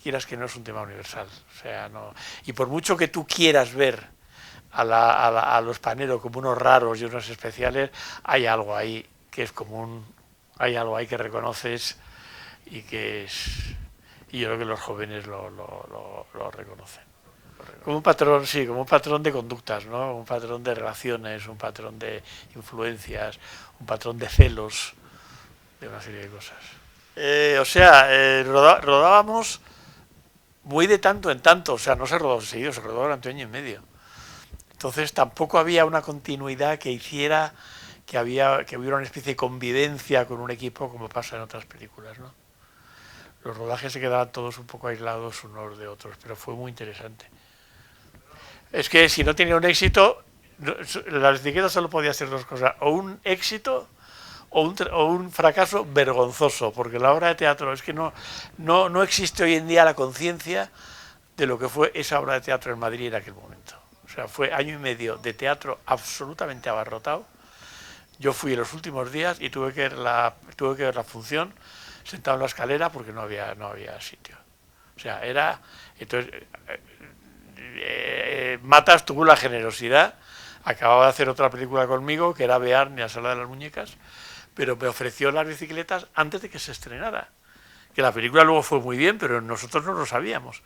quieras que no, es un tema universal, o sea, no. Y por mucho que tú quieras ver a los paneros como unos raros y unos especiales, hay algo ahí que es común, hay algo ahí que reconoces y que es... Y yo creo que los jóvenes lo reconocen. Como un patrón, sí, como un patrón de conductas, ¿no? Un patrón de relaciones, un patrón de influencias, un patrón de celos, de una serie de cosas. Rodábamos muy de tanto en tanto, o sea, no se rodó seguido, se rodó durante 1 año y medio. Entonces tampoco había una continuidad que hiciera que hubiera una especie de convivencia con un equipo como pasa en otras películas, ¿no? Los rodajes se quedaban todos un poco aislados unos de otros, pero fue muy interesante. Es que si no tenía un éxito, la etiqueta solo podía ser 2 cosas, o un éxito o un fracaso vergonzoso, porque la obra de teatro es que no existe hoy en día la conciencia de lo que fue esa obra de teatro en Madrid en aquel momento. O sea, fue 1 año y medio de teatro absolutamente abarrotado. Yo fui en los últimos días y tuve que ver la función sentado en la escalera porque no había sitio. O sea, era... Entonces, Matas tuvo la generosidad, acababa de hacer otra película conmigo, que era Bearn y la sala de las muñecas, pero me ofreció las bicicletas antes de que se estrenara. Que la película luego fue muy bien, pero nosotros no lo sabíamos.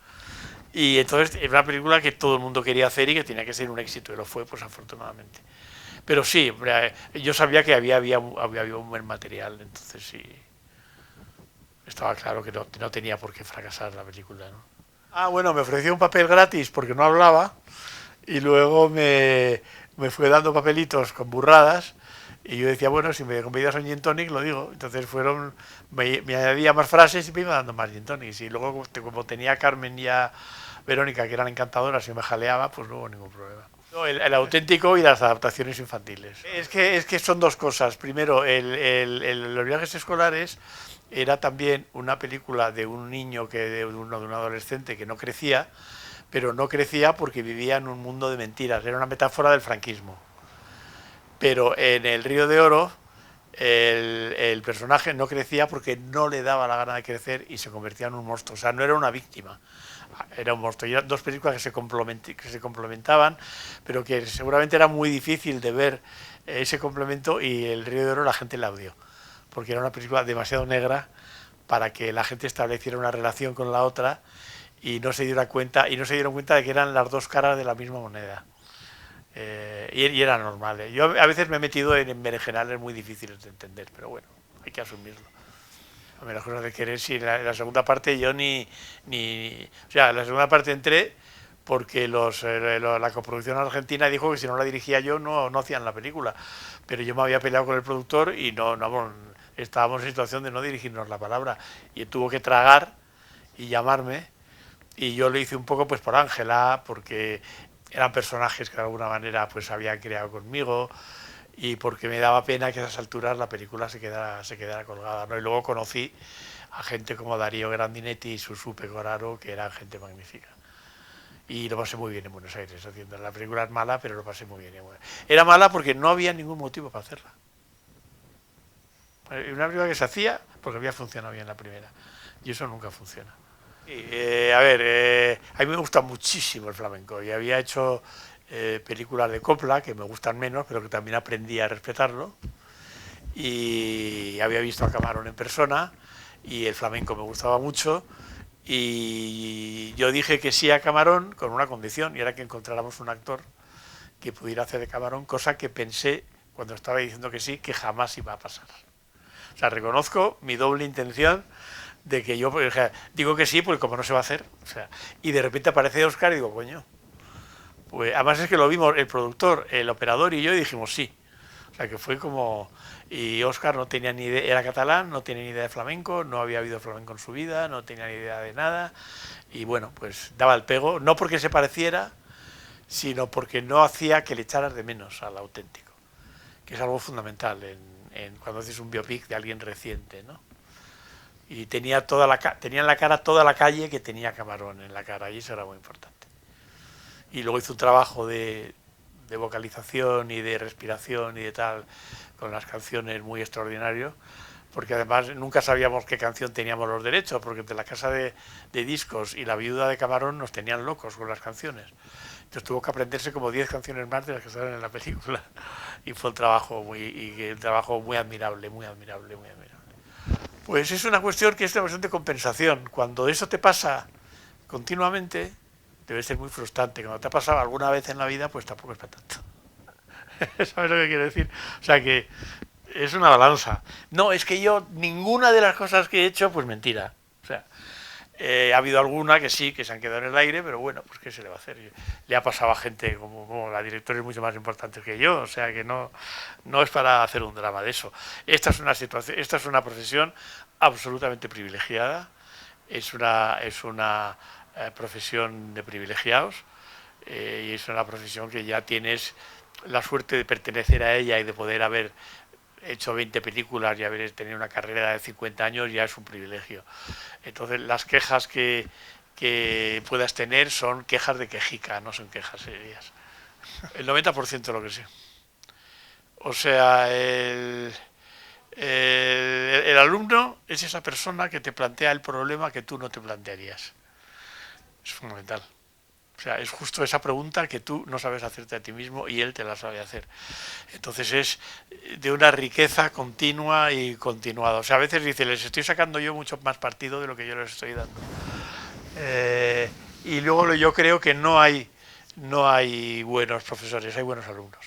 Y entonces era una película que todo el mundo quería hacer y que tenía que ser un éxito, y lo fue, pues afortunadamente. Pero sí, yo sabía que había un buen material, entonces sí, estaba claro que no tenía por qué fracasar la película, ¿no? Bueno, me ofreció un papel gratis porque no hablaba, y luego me fue dando papelitos con burradas, y yo decía, bueno, si me convidas a un gin tonic, lo digo. Entonces me añadía más frases y me iba dando más gin tonics, y luego como tenía a Carmen y a Verónica, que eran encantadoras, y me jaleaba, pues no hubo ningún problema. El auténtico y las adaptaciones infantiles. Es que son 2 cosas. Primero, los viajes escolares era también una película de un niño, de un adolescente que no crecía, pero no crecía porque vivía en un mundo de mentiras. Era una metáfora del franquismo. pero en El Río de Oro el personaje no crecía porque no le daba la gana de crecer y se convertía en un monstruo. O sea, no era una víctima, era un monstruo. Y eran dos películas que se complementaban, pero que seguramente era muy difícil de ver ese complemento, y El Río de Oro la gente la odió, porque era una película demasiado negra para que la gente estableciera una relación con la otra y no se dieron cuenta de que eran las dos caras de la misma moneda. Y era normal. Yo a veces me he metido en berenjenales muy difíciles de entender, pero bueno, hay que asumirlo. A mí las cosas de querer, sí, la segunda parte yo o sea, la segunda parte entré porque la coproducción argentina dijo que si no la dirigía yo no hacían la película, pero yo me había peleado con el productor y estábamos en situación de no dirigirnos la palabra, y tuvo que tragar y llamarme, y yo lo hice un poco pues por Ángela, porque eran personajes que de alguna manera pues habían creado conmigo, y porque me daba pena que a esas alturas la película se quedara colgada, ¿no? Y luego conocí a gente como Darío Grandinetti y Susu Pecoraro, que eran gente magnífica. Y lo pasé muy bien en Buenos Aires haciendo. La película es mala, pero lo pasé muy bien. Era mala porque no había ningún motivo para hacerla. Una película que se hacía porque había funcionado bien la primera, y eso nunca funciona. A mí me gusta muchísimo el flamenco, y había hecho películas de copla que me gustan menos, pero que también aprendí a respetarlo, y había visto a Camarón en persona, y el flamenco me gustaba mucho, y yo dije que sí a Camarón con una condición, y era que encontráramos un actor que pudiera hacer de Camarón, cosa que pensé cuando estaba diciendo que sí, que jamás iba a pasar. O sea, reconozco mi doble intención de que yo, o sea, digo que sí, porque como no se va a hacer, o sea, y de repente aparece Óscar y digo, coño, pues además es que lo vimos el productor, el operador y yo, y dijimos sí. O sea, que fue como, y Óscar no tenía ni idea, era catalán, no tenía ni idea de flamenco, no había habido flamenco en su vida, no tenía ni idea de nada, y bueno, pues daba el pego, no porque se pareciera, sino porque no hacía que le echaras de menos al auténtico, que es algo fundamental cuando haces un biopic de alguien reciente, ¿no? Y tenía en la cara toda la calle que tenía Camarón en la cara, y eso era muy importante. Y luego hizo un trabajo de vocalización y de respiración y de tal con las canciones muy extraordinario, porque además nunca sabíamos qué canción teníamos los derechos, porque de la casa de discos y la viuda de Camarón nos tenían locos con las canciones. Entonces tuvo que aprenderse como 10 canciones más de las que salen en la película, y fue un trabajo muy admirable, muy admirable, muy admirable. Pues es una cuestión que es una cuestión de compensación. Cuando eso te pasa continuamente, debe ser muy frustrante. Cuando te ha pasado alguna vez en la vida, pues tampoco es para tanto. ¿Sabes lo que quiero decir? O sea que es una balanza. No, es que yo, ninguna de las cosas que he hecho, pues mentira. O sea, ha habido alguna que sí, que se han quedado en el aire, pero bueno, pues qué se le va a hacer. Le ha pasado a gente como la directora es mucho más importante que yo, o sea que no es para hacer un drama de eso. Esta es una profesión absolutamente privilegiada, es una profesión de privilegiados, y es una profesión que ya tienes la suerte de pertenecer a ella y de poder haber hecho 20 películas y haber tenido una carrera de 50 años ya es un privilegio. Entonces las quejas que puedas tener son quejas de quejica, no son quejas serias. El 90% de lo que sé. O sea, el alumno es esa persona que te plantea el problema que tú no te plantearías. Es fundamental. O sea, es justo esa pregunta que tú no sabes hacerte a ti mismo y él te la sabe hacer. Entonces es de una riqueza continua y continuada. O sea, a veces dice, les estoy sacando yo mucho más partido de lo que yo les estoy dando. Y luego yo creo que no hay buenos profesores, hay buenos alumnos.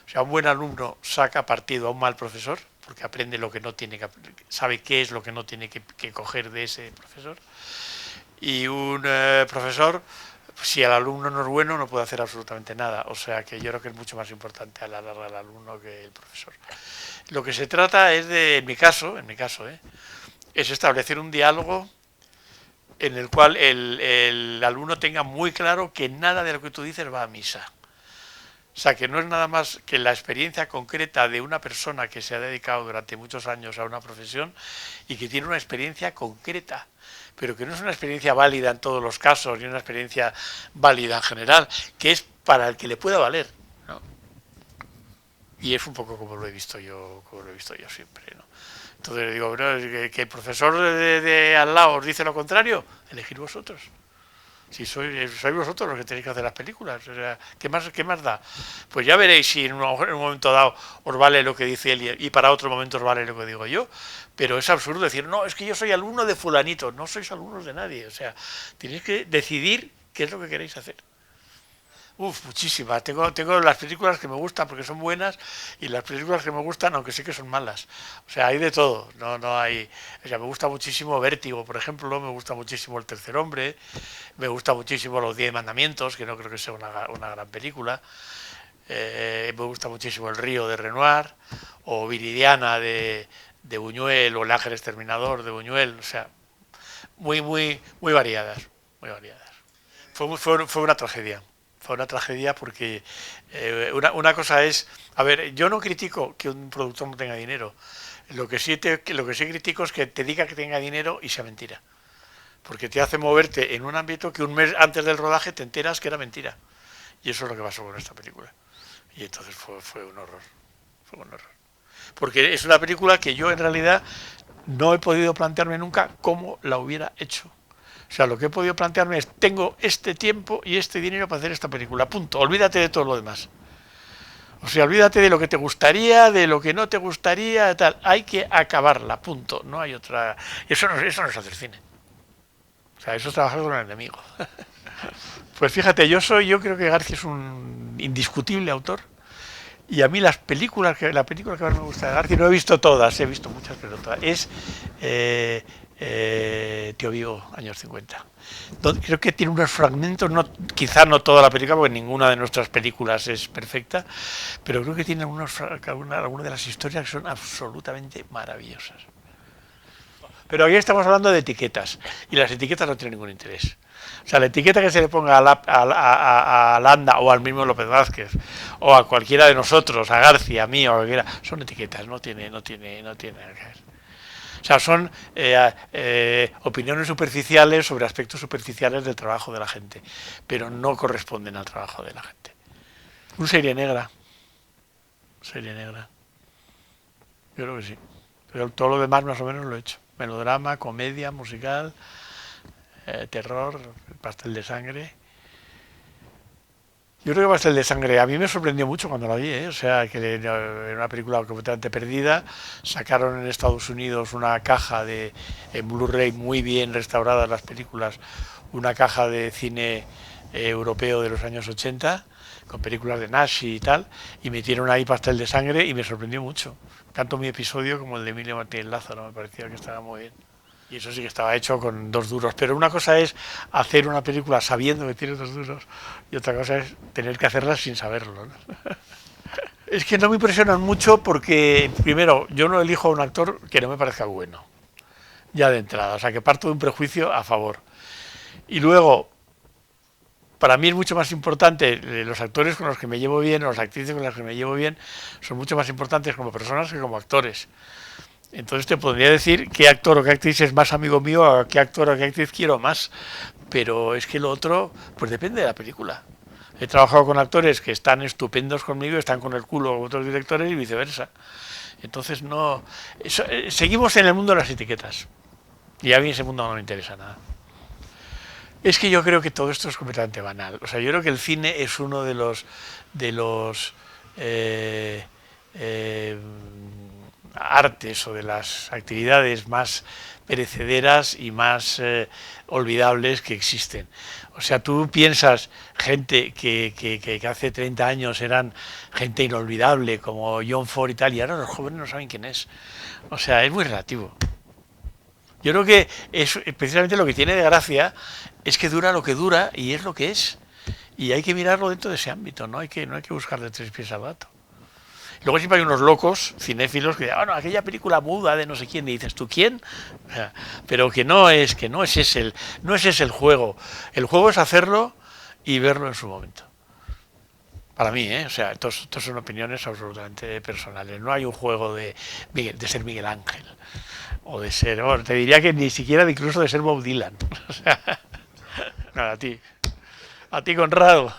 O sea, un buen alumno saca partido a un mal profesor, porque aprende lo que no tiene que, sabe qué es lo que no tiene que coger de ese profesor. Y un profesor, si el alumno no es bueno, no puede hacer absolutamente nada. O sea que yo creo que es mucho más importante a la larga el alumno que el profesor. Lo que se trata es en mi caso, es establecer un diálogo en el cual el alumno tenga muy claro que nada de lo que tú dices va a misa. O sea, que no es nada más que la experiencia concreta de una persona que se ha dedicado durante muchos años a una profesión y que tiene una experiencia concreta, pero que no es una experiencia válida en todos los casos, ni una experiencia válida en general, que es para el que le pueda valer, ¿no? Y es un poco como lo he visto yo, siempre, ¿no? Entonces digo, "Bro, que el profesor de al lado os dice lo contrario, elegid vosotros. Si sois vosotros los que tenéis que hacer las películas, o sea, ¿qué más da? Pues ya veréis si en un momento dado os vale lo que dice él y para otro momento os vale lo que digo yo. Pero es absurdo decir, no, es que yo soy alumno de fulanito. No sois alumnos de nadie. O sea, tenéis que decidir qué es lo que queréis hacer. Muchísimas. Tengo las películas que me gustan porque son buenas y las películas que me gustan aunque sé que son malas. O sea, hay de todo. No hay. O sea, me gusta muchísimo Vértigo, por ejemplo. Me gusta muchísimo El Tercer Hombre. Me gusta muchísimo Los 10 Mandamientos, que no creo que sea una gran película. Me gusta muchísimo El Río de Renoir o Viridiana de Buñuel o El Ángel Exterminador de Buñuel. O sea, muy variadas, muy variadas. Fue una tragedia. Fue una tragedia porque una cosa es, a ver, yo no critico que un productor no tenga dinero. Lo que sí critico es que te diga que tenga dinero y sea mentira. Porque te hace moverte en un ámbito que un mes antes del rodaje te enteras que era mentira. Y eso es lo que pasó con esta película. Y entonces fue un horror. Fue un horror. Porque es una película que yo en realidad no he podido plantearme nunca cómo la hubiera hecho. O sea, lo que he podido plantearme es, tengo este tiempo y este dinero para hacer esta película, punto. Olvídate de todo lo demás. O sea, olvídate de lo que te gustaría, de lo que no te gustaría, tal. Hay que acabarla, punto. No hay otra. Eso no es hacer cine. O sea, eso es trabajar con el enemigo. Pues fíjate, yo creo que García es un indiscutible autor. Y a mí la película que más me gusta de García, no he visto todas, he visto muchas, pero todas, es Tío Vigo, años 50. Creo que tiene unos fragmentos, quizá no toda la película, porque ninguna de nuestras películas es perfecta, pero creo que tiene algunas de las historias que son absolutamente maravillosas. Pero aquí estamos hablando de etiquetas, y las etiquetas no tienen ningún interés. O sea, la etiqueta que se le ponga a Landa o al mismo López Vázquez, o a cualquiera de nosotros, a García, a mí o a cualquiera, son etiquetas, no tiene nada que ver. O sea, son opiniones superficiales sobre aspectos superficiales del trabajo de la gente, pero no corresponden al trabajo de la gente. Serie negra. Yo creo que sí. Pero todo lo demás más o menos lo he hecho. Melodrama, comedia, musical, terror, Pastel de Sangre. Yo creo que Pastel de Sangre a mí me sorprendió mucho cuando la vi, ¿eh? O sea, que era una película completamente perdida. Sacaron en Estados Unidos una caja en Blu-ray muy bien restauradas las películas, una caja de cine europeo de los años 80, con películas de Nashi y tal, y metieron ahí Pastel de Sangre y me sorprendió mucho. Tanto mi episodio como el de Emilio Martínez Lázaro, me parecía que estaba muy bien. Y eso sí que estaba hecho con 2 duros. Pero una cosa es hacer una película sabiendo que tiene 2 duros y otra cosa es tener que hacerla sin saberlo, ¿no? Es que no me impresionan mucho porque, primero, yo no elijo a un actor que no me parezca bueno, ya de entrada. O sea, que parto de un prejuicio a favor. Y luego, para mí es mucho más importante, los actores con los que me llevo bien, o las actrices con las que me llevo bien, son mucho más importantes como personas que como actores. Entonces te podría decir qué actor o qué actriz es más amigo mío, o qué actor o qué actriz quiero más. Pero es que lo otro, pues depende de la película. He trabajado con actores que están estupendos conmigo, están con el culo con otros directores y viceversa. Entonces seguimos en el mundo de las etiquetas. Y a mí ese mundo no me interesa nada. Es que yo creo que todo esto es completamente banal. O sea, yo creo que el cine es uno de los artes o de las actividades más perecederas y más olvidables que existen. O sea, tú piensas gente que hace 30 años eran gente inolvidable como John Ford y tal, y ahora los jóvenes no saben quién es. O sea, es muy relativo. Yo creo que es precisamente lo que tiene de gracia es que dura lo que dura y es lo que es. Y hay que mirarlo dentro de ese ámbito, no hay que buscar de 3 pies al gato. Luego siempre hay unos locos cinéfilos que dicen, no, aquella película muda de no sé quién, y dices, ¿tú quién? O sea, pero que no es ese el juego. El juego es hacerlo y verlo en su momento. Para mí, o sea, estos son opiniones absolutamente personales. No hay un juego de ser Miguel Ángel o de ser, bueno, te diría que ni siquiera incluso de ser Bob Dylan. O sea, nada, a ti Conrado.